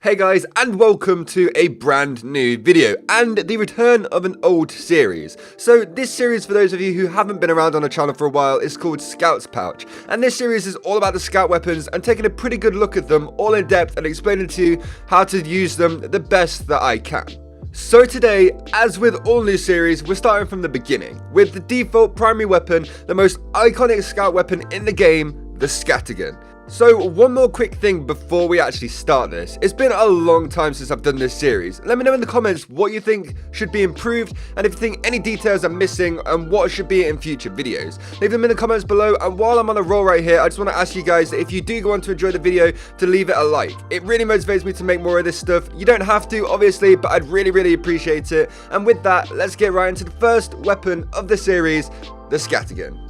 Hey guys, and welcome to a brand new video and the return of an old series. So this series, for those of you who haven't been around on the channel for a while, is called Scout's Pouch, and this series is all about the scout weapons and taking a pretty good look at them all in depth and explaining to you how to use them the best that I can. So today, as with all new series, we're starting from the beginning with the default primary weapon, the most iconic scout weapon in the game, the Scattergun. So one more quick thing before we actually start this. It's been a long time since I've done this series. Let me know in the comments what you think should be improved and if you think any details are missing and what should be in future videos. Leave them in the comments below, and while I'm on a roll right here, I just want to ask you guys that if you do go on to enjoy the video, to leave it a like. It really motivates me to make more of this stuff. You don't have to, obviously, but I'd really appreciate it. And with that, let's get right into the first weapon of the series, the Scattergun.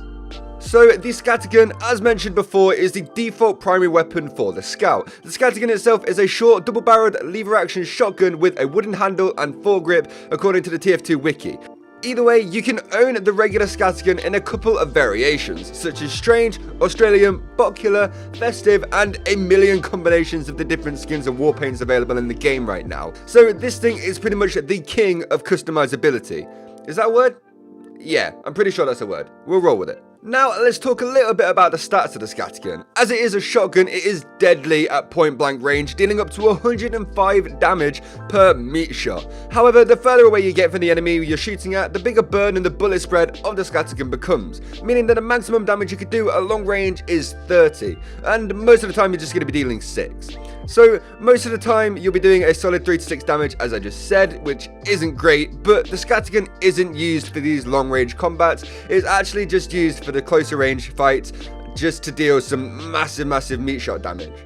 So the Scattergun, as mentioned before, is the default primary weapon for the Scout. The Scattergun itself is a short, double-barreled, lever-action shotgun with a wooden handle and foregrip, according to the TF2 wiki. Either way, you can own the regular Scattergun in a couple of variations, such as Strange, Australian, Bocular, Festive, and a million combinations of the different skins and war paints available in the game right now. So this thing is pretty much the king of customizability. Is that a word? Yeah, I'm pretty sure that's a word. We'll roll with it. Now, let's talk a little bit about the stats of the Scattergun. As it is a shotgun, it is deadly at point blank range, dealing up to 105 damage per meat shot. However, the further away you get from the enemy you're shooting at, the bigger burn and the bullet spread of the Scattergun becomes, meaning that the maximum damage you could do at long range is 30, and most of the time you're just going to be dealing 6. So most of the time you'll be doing a solid 3 to 6 damage, as I just said, which isn't great, but the Scattergun isn't used for these long range combats. It's actually just used for the closer range fights, just to deal some massive meat shot damage.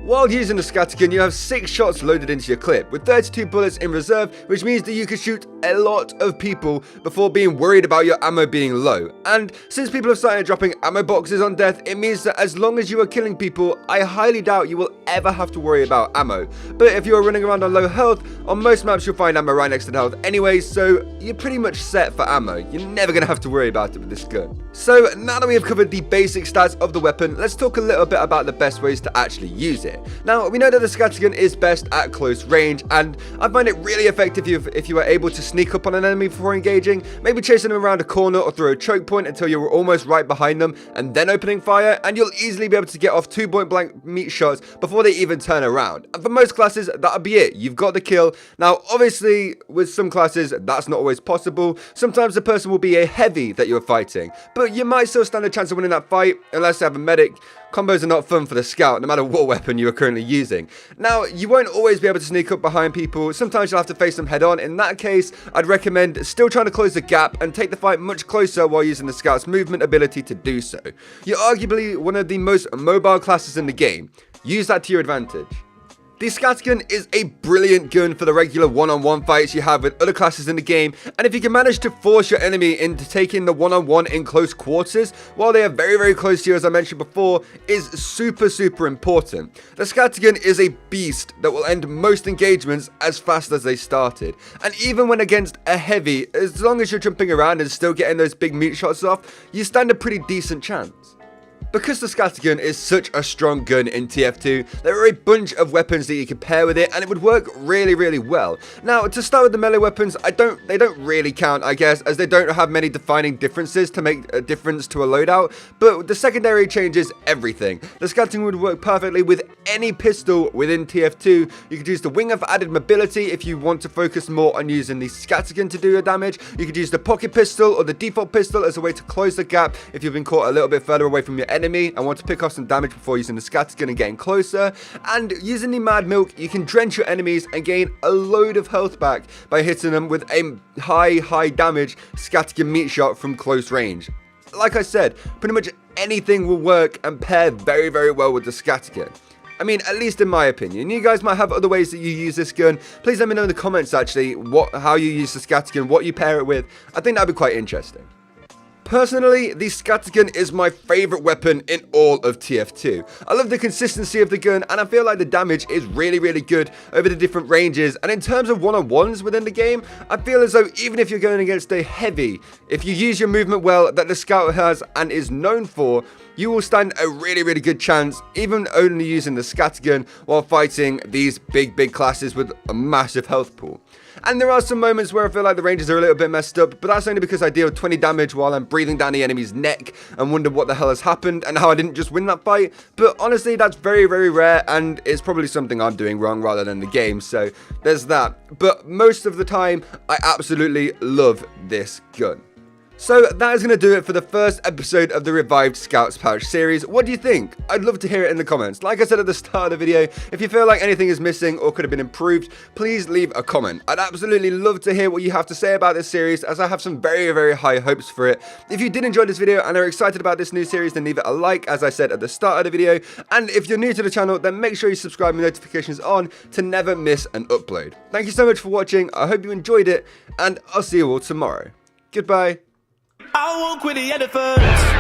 While using the Scattergun, you have 6 shots loaded into your clip, with 32 bullets in reserve, which means that you can shoot a lot of people before being worried about your ammo being low. And since people have started dropping ammo boxes on death, it means that as long as you are killing people, I highly doubt you will ever have to worry about ammo. But if you are running around on low health, on most maps you'll find ammo right next to the health anyway, so you're pretty much set for ammo. You're never going to have to worry about it with this gun. So now that we have covered the basic stats of the weapon, let's talk a little bit about the best ways to actually use it. Now, we know that the Scattergun is best at close range, and I find it really effective if you are able to sneak up on an enemy before engaging, maybe chasing them around a corner or through a choke point until you're almost right behind them, and then opening fire, and you'll easily be able to get off 2 point blank meat shots before they even turn around. And for most classes, that'll be it. You've got the kill. Now, obviously, with some classes, that's not always possible. Sometimes the person will be a heavy that you're fighting, but you might still stand a chance of winning that fight unless they have a medic. Combos are not fun for the Scout, no matter what weapon you are currently using. Now, you won't always be able to sneak up behind people. Sometimes you'll have to face them head on. In that case, I'd recommend still trying to close the gap and take the fight much closer while using the Scout's movement ability to do so. You're arguably one of the most mobile classes in the game. Use that to your advantage. The Scattergun is a brilliant gun for the regular one-on-one fights you have with other classes in the game, and if you can manage to force your enemy into taking the one-on-one in close quarters while they are very close to you, as I mentioned before, is super important. The Scattergun is a beast that will end most engagements as fast as they started, and even when against a heavy, as long as you're jumping around and still getting those big meat shots off, you stand a pretty decent chance. Because the Scattergun is such a strong gun in TF2, there are a bunch of weapons that you can pair with it, and it would work really well. Now, to start with the melee weapons, they don't really count, I guess, as they don't have many defining differences to make a difference to a loadout, but the secondary changes everything. The Scattergun would work perfectly with any pistol within TF2. You could use the Winger for added mobility if you want to focus more on using the Scattergun to do your damage. You could use the pocket pistol or the default pistol as a way to close the gap if you've been caught a little bit further away from your enemy and want to pick off some damage before using the Scattergun and getting closer. And using the Mad Milk, you can drench your enemies and gain a load of health back by hitting them with a high damage Scattergun meat shot from close range. Like I said, pretty much anything will work and pair very well with the Scattergun. I mean, at least in my opinion. You guys might have other ways that you use this gun. Please let me know in the comments actually how you use the Scattergun, what you pair it with. I think that'd be quite interesting. Personally, the Scattergun is my favourite weapon in all of TF2. I love the consistency of the gun, and I feel like the damage is really good over the different ranges, and in terms of one-on-ones within the game, I feel as though even if you're going against a heavy, if you use your movement well that the Scout has and is known for, you will stand a really good chance, even only using the Scattergun while fighting these big classes with a massive health pool. And there are some moments where I feel like the ranges are a little bit messed up, but that's only because I deal 20 damage while I'm breathing down the enemy's neck and wonder what the hell has happened and how I didn't just win that fight. But honestly, that's very rare, and it's probably something I'm doing wrong rather than the game, so there's that. But most of the time, I absolutely love this gun. So that is going to do it for the first episode of the revived Scouts Pouch series. What do you think? I'd love to hear it in the comments. Like I said at the start of the video, if you feel like anything is missing or could have been improved, please leave a comment. I'd absolutely love to hear what you have to say about this series, as I have some very high hopes for it. If you did enjoy this video and are excited about this new series, then leave it a like, as I said at the start of the video. And if you're new to the channel, then make sure you subscribe with notifications on to never miss an upload. Thank you so much for watching. I hope you enjoyed it, and I'll see you all tomorrow. Goodbye. I won't quit the elephants.